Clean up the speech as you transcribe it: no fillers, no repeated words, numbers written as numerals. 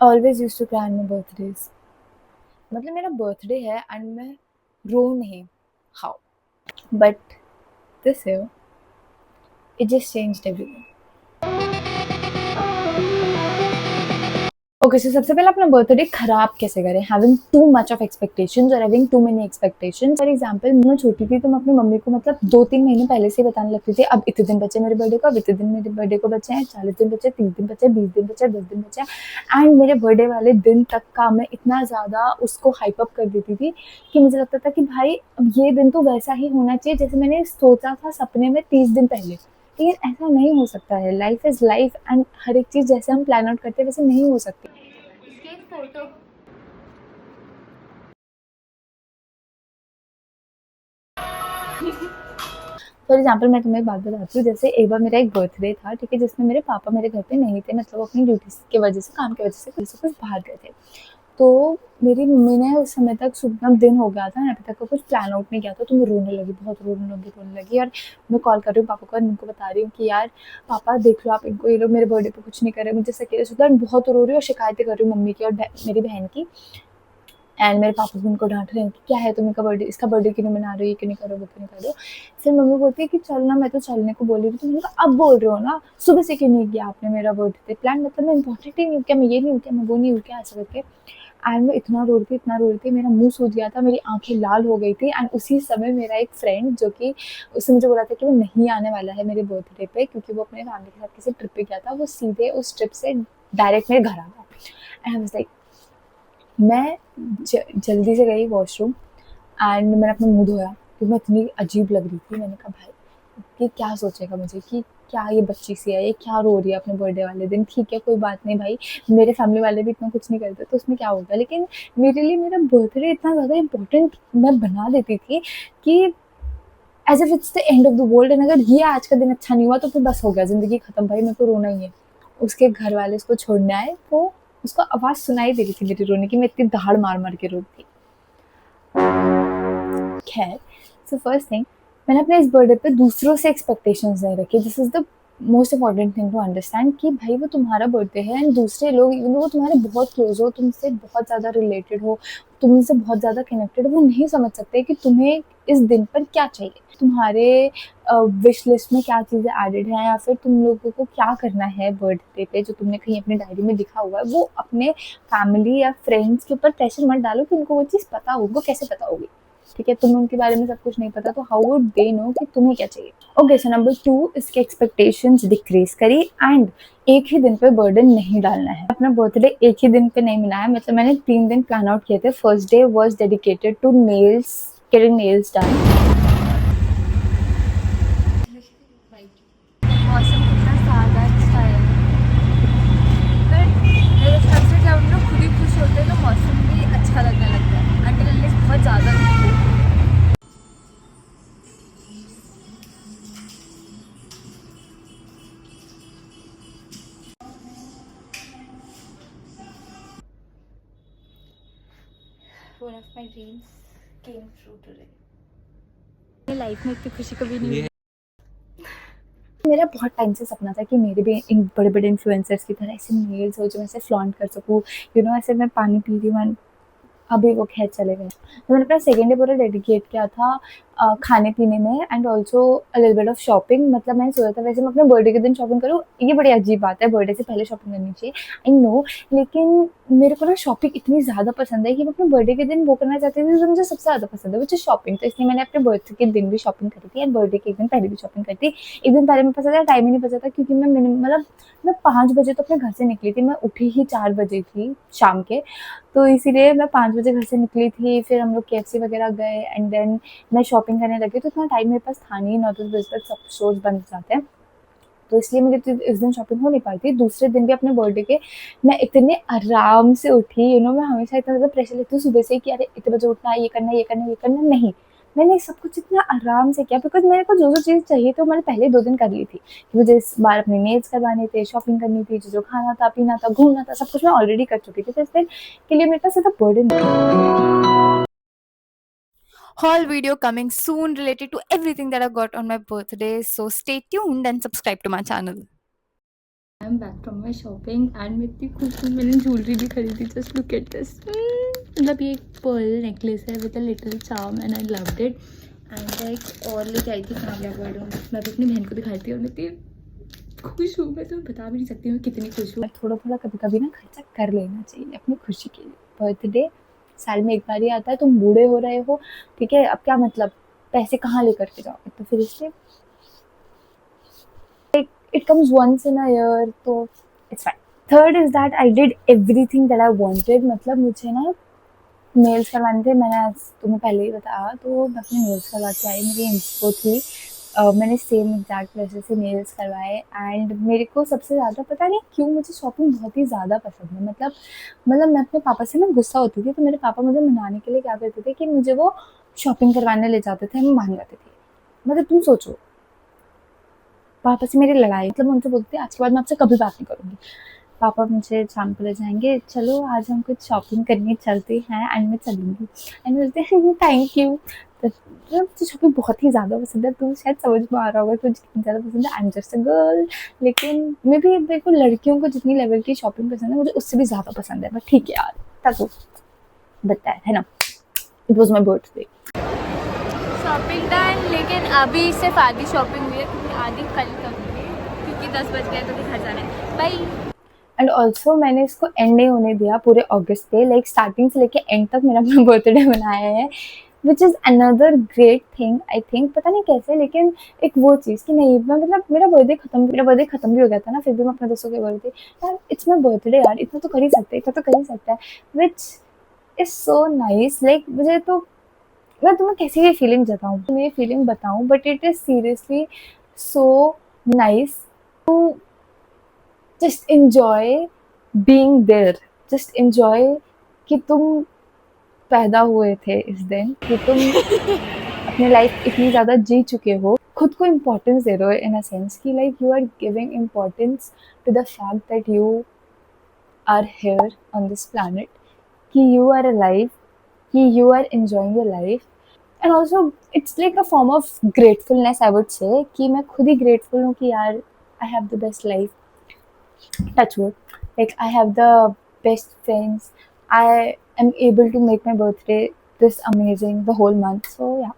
Always used to cry on my birthdays. मतलब मेरा birthday है एंड मैं रो नहीं, how, but this year it just changed everything. Okay, so सबसे पहले अपना बर्थडे खराब कैसे करें? Having too much of expectations और having too many expectations. For example, मैं छोटी थी तो मैं अपनी मम्मी को मतलब 2-3 महीने पहले से ही बताने लगती थी, अब इतने दिन बचे मेरे बर्थडे को, अब इतने दिन मेरे बर्थडे को बचे हैं, 40 दिन बचे, 30 दिन बचे, 20 दिन बचे, 10 दिन बचे। एंड मेरे बर्थडे वाले दिन तक का मैं इतना ज़्यादा उसको हाइप अप कर देती थी कि मुझे लगता था कि भाई अब ये दिन तो वैसा ही होना चाहिए जैसे मैंने सोचा था सपने में 30 दिन पहले। लेकिन ऐसा नहीं हो सकता है, लाइफ इज़ लाइफ एंड हर एक चीज़ जैसे हम प्लान आउट करते हैं वैसे नहीं हो सकती। इसके फोटो। फॉर एग्जाम्पल मैं तुम्हें एक बात बताती हूँ, जैसे एक बार मेरा एक बर्थडे था, ठीक है, जिसमें मेरे पापा मेरे घर पे नहीं थे, मतलब अपनी ड्यूटी की वजह से, काम की वजह से कुछ बाहर गए थे। तो मेरी मम्मी ने उस समय तक सुबह दिन हो गया था, अभी तक का कुछ प्लान आउट नहीं किया था, तो मैं रोने लगी, बहुत रोने लगी। और मैं कॉल कर रही हूँ पापा को और उनको बता रही हूँ कि यार पापा देख लो आप इनको, ये लोग मेरे बर्थडे पे कुछ नहीं कर रहे, मुझे अकेले सुधा, बहुत रो रही हूँ और शिकायतें कर रही हूँ मम्मी की और मेरी बहन की। एंड मेरे पापा भी उनको डांट रहे हैं कि क्या है तुम, इनका बर्थडे, इसका बर्थडे क्यों नहीं मना रहे हो, ये क्यों नहीं कर रहे हो, वो क्यों नहीं कर रहे हो। फिर मम्मी बोलती है कि चल ना, मैं तो चलने को बोल रही थी, तो मैंने कहा अब बोल रहे हो ना, सुबह से क्यों नहीं किया आपने मेरा बर्थडे प्लान, मतलब मैं इंपॉर्टेंट ही नहीं हूँ क्या, मैं ये नहीं हूँ क्या, मैं वो नहीं हूँ क्या, ऐसा करके। एंड मैं इतना रो रही थी, इतना रो रही थी, मेरा मुंह सूज गया था, मेरी आंखें लाल हो गई थी। एंड उसी समय मेरा एक फ्रेंड, जो कि उसने मुझे बोला था कि वो नहीं आने वाला है मेरे बर्थडे पे क्योंकि वो अपने फैमिली के साथ किसी ट्रिप पे गया था, वो सीधे उस ट्रिप से डायरेक्ट मेरे घर आ गया। एंड आई वाज लाइक, मैं जल्दी से गई वॉशरूम एंड मैंने अपना मुंह धोया क्योंकि मैं इतनी अजीब लग रही थी। मैंने कहा भाई कि क्या सोचेगा मुझे कि क्या ये बच्ची सी है, ये क्या रो रही है अपने बर्थडे वाले दिन, ठीक है कोई बात नहीं भाई, मेरे फैमिली वाले भी इतना कुछ नहीं करते तो उसमें क्या होगा। लेकिन मेरे लिए मेरा बर्थडे इतना ज़्यादा इंपॉर्टेंट मैं बना देती थी कि as if it's the end of the world, and अगर ये आज का दिन अच्छा नहीं हुआ तो फिर बस हो गया, ज़िंदगी खत्म भाई, मेरे को रोना ही है। उसके घर वाले उसको छोड़ने आए तो उसको आवाज़ सुनाई दे रही थी मेरी रोने की, मैं इतनी दहाड़ मार मार के रो थी। खैर, सो फर्स्ट थिंग, मैंने अपने इस बर्थडे पे दूसरों से एक्सपेक्टेशंस नहीं रखी। This is the most important thing to understand कि भाई वो तुम्हारा बर्थडे है एंड दूसरे लोग, इवन वो तुम्हारे बहुत क्लोज हो, तुमसे बहुत ज़्यादा रिलेटेड हो, तुमसे बहुत ज़्यादा कनेक्टेड हो, वो नहीं समझ सकते कि तुम्हें इस दिन पर क्या चाहिए, तुम्हारे विश लिस्ट में क्या चीज़ें एडेड हैं, या फिर तुम लोगों को क्या करना है बर्थडे पे जो तुमने कहीं अपनी डायरी में लिखा हुआ है। वो अपने फैमिली या फ्रेंड्स के ऊपर प्रेशर मत डालो कि उनको वो चीज़ पता हो, उनको कैसे पता होगी, ठीक है, तुम्हें उनके बारे में सब कुछ नहीं पता, तो हाउ वुड दे नो कि तुम्हें क्या चाहिए। ओके, सो नंबर 2, इसके एक्सपेक्टेशंस डिक्रीज करी एंड एक ही दिन पे बर्डन नहीं डालना है। अपना बर्थडे एक ही दिन पे नहीं मनाया, मतलब मैंने 3 दिन प्लान आउट किए थे। First day was dedicated to nails, getting nails done. मौसम कितना सादा अच्छा है, पर मेरे हिसाब से जब हम लोग खुद ही खुश होते हैं तो मौसम भी अच्छा लगने लगता है, अंटिल अनलेस बहुत ज़्यादा धूप हो। One of my dreams came true today. Life में इतनी खुशी कभी नहीं हुई। मेरा बहुत टाइम से सपना था कि मेरे भी इन बड़े बड़े इन्फ्लुएंसर्स की तरह ऐसे नेल्स हो जो मैं ऐसे फ्लॉन्ट कर सकूँ, यू नो, ऐसे मैं पानी पी रही हूँ, अभी वो खैर चले गए। तो मैंने अपना सेकंड डे पूरा डेडिकेट किया था खाने पीने में and also a little bit of shopping. मतलब मैंने सोचा था वैसे मैं अपने बर्थडे के दिन शॉपिंग करूँ, ये बड़ी अजीब बात है, बर्थडे से पहले शॉपिंग करनी चाहिए, आई नो, लेकिन मेरे को ना शॉपिंग इतनी ज़्यादा पसंद है कि मैं अपने बर्थडे के दिन वो करना चाहती थी जो मुझे सबसे ज़्यादा पसंद है, वो चीज़ शॉपिंग। तो इसलिए मैंने अपने बर्थडे के दिन भी शॉपिंग करी थी एंड बर्थडे के एक दिन पहले भी शॉपिंग करी थी। एक दिन पहले मेरे पास ज़्यादा टाइम ही नहीं बचा था क्योंकि मतलब मैं 5 बजे तो अपने घर से निकली थी, मैं उठी ही 4 बजे थी शाम के। तो इसीलिए मैं 5 बजे घर से निकली थी, फिर हम लोग केएफसी वगैरह गए एंड देन मैं शॉपिंग करने लगी, तो इतना टाइम मेरे पास था नहीं, 9-10 बजे तक सब स्टोर्स बंद हो जाते हैं, तो इसलिए मेरी तो इस दिन शॉपिंग हो नहीं पाई थी। दूसरे दिन भी अपने बर्थडे के मैं इतने आराम से उठी, यू नो, मैं हमेशा इतना ज़्यादा प्रेशर लेती हूँ सुबह से कि अरे इतने बजे उठना है, ये करना है, ये करना है, ये करना है, नहीं। मैंने सब कुछ इतना आराम से किया बिकॉज़ मेरे को जो-जो चीज़ चाहिए थी वो मैंने पहले 2 दिन कर ली थी। मुझे इस बार अपने नेल्स करवाने थे, शॉपिंग करनी थी, जो-जो खाना था, पीना था, घूमना था, सब कुछ मैं ऑलरेडी कर चुकी थी। तो इस दिन के लिए मेरे पास ज़्यादा बर्डन नहीं था। Haul video coming soon related to everything that I got on my birthday. So stay tuned and subscribe to my channel. I am back from my shopping and मैं इतनी खुश हूँ, मैंने ज्वेलरी भी खरीदी। Just look at this. मतलब ये एक पर्ल नेकलेस है with a little charm and I loved it. And like और लेके आई थी कामयाब वर्ड, मैं भी अपनी बहन को दिखाई थी और मैं इतनी खुश हूँ, मैं तुम्हें बता भी नहीं सकती मैं कितनी खुश हूँ। थोड़ा थोड़ा कभी कभी ना खर्चा कर लेना चाहिए अपनी खुशी के लिए। बर्थडे साल में एक बार ही आता है, तुम बूढ़े हो रहे हो, ठीक है, अब क्या मतलब पैसे कहाँ लेकर के जाओगे, तो फिर इसलिए it comes once in a year, तो it's fine. Third is that I did everything that I wanted. मतलब मुझे ना नेल्स करवाने थे, मैंने आज तुम्हें पहले ही बताया, तो मैं अपने नेल्स करवा के आई। मेरी इंस्पो थी, मैंने सेम एग्जैक्ट वैसे से नेल्स करवाए। एंड मेरे को सबसे ज़्यादा पता नहीं क्यों मुझे शॉपिंग बहुत ही ज़्यादा पसंद है। मतलब मैं अपने पापा से ना गुस्सा होती थी, तो मेरे पापा मुझे मनाने के लिए क्या करते थे कि मुझे वो शॉपिंग करवाने ले जाते थे, हम मान जाते थे। मतलब तुम सोचो, पापा से मेरी लड़ाई, मतलब मैं उनसे बोलती थी आज के बाद मैं आपसे कभी बात नहीं करूँगी। पापा मुझे शाम को ले जाएँगे, चलो आज हम कुछ शॉपिंग करने चलते हैं, एंड मैं चलूँगी। एंड बोलते हैं थैंक यू। तो मुझे शॉपिंग बहुत ही ज़्यादा पसंद है, तो शायद समझ में आ रहा होगा कि मुझे कितनी ज़्यादा पसंद है। I am just a girl. लेकिन मेरे को लड़कियों को जितनी लेवल की शॉपिंग पसंद है, मुझे उससे भी ज़्यादा पसंद है। बट ठीक है यार, तब बताया है ना, it was my birthday. Shopping done, लेकिन अभी सिर्फ आधी शॉपिंग हुई है, क्योंकि आधी कल करूँगी, क्योंकि 10 बज गए तो फिर घर जाना है। बाय। एंड ऑल्सो मैंने इसको एंड नहीं होने दिया पूरे अगस्त पे, लाइक स्टार्टिंग से लेके एंड तक मेरा अपना बर्थडे मनाया है, which is another great thing I think. पता नहीं कैसे, लेकिन एक वो चीज़ कि नहीं, मैं मतलब मेरा बर्थडे खत्म भी हो गया था ना, फिर भी मैं अपने दोस्तों के बर्थडे, यार इट्स माई बर्थडे यार, इतना तो कर ही सकते हैं, इतना तो कर ही सकता है, which is so nice. Like मुझे तो, मैं तुम्हें कैसी ये फीलिंग जताऊँ, तुम्हें ये फीलिंग बताऊँ, but it is seriously so nice to just enjoy being there, just enjoy कि तुम पैदा हुए थे इस दिन, कि तुम अपनी लाइफ इतनी ज़्यादा जी चुके हो, खुद को इम्पोर्टेंस दे रहे हो इन अ सेंस कि like you are giving importance to the fact that you are here on this planet, कि यू आर अलाइव, कि you are enjoying your life. And also it's like a form of gratefulness, I would say, कि मैं खुद ही grateful हूँ कि यार I have the best life, touch wood, like I have the best friends, I am able to make my birthday this amazing the whole month, so yeah.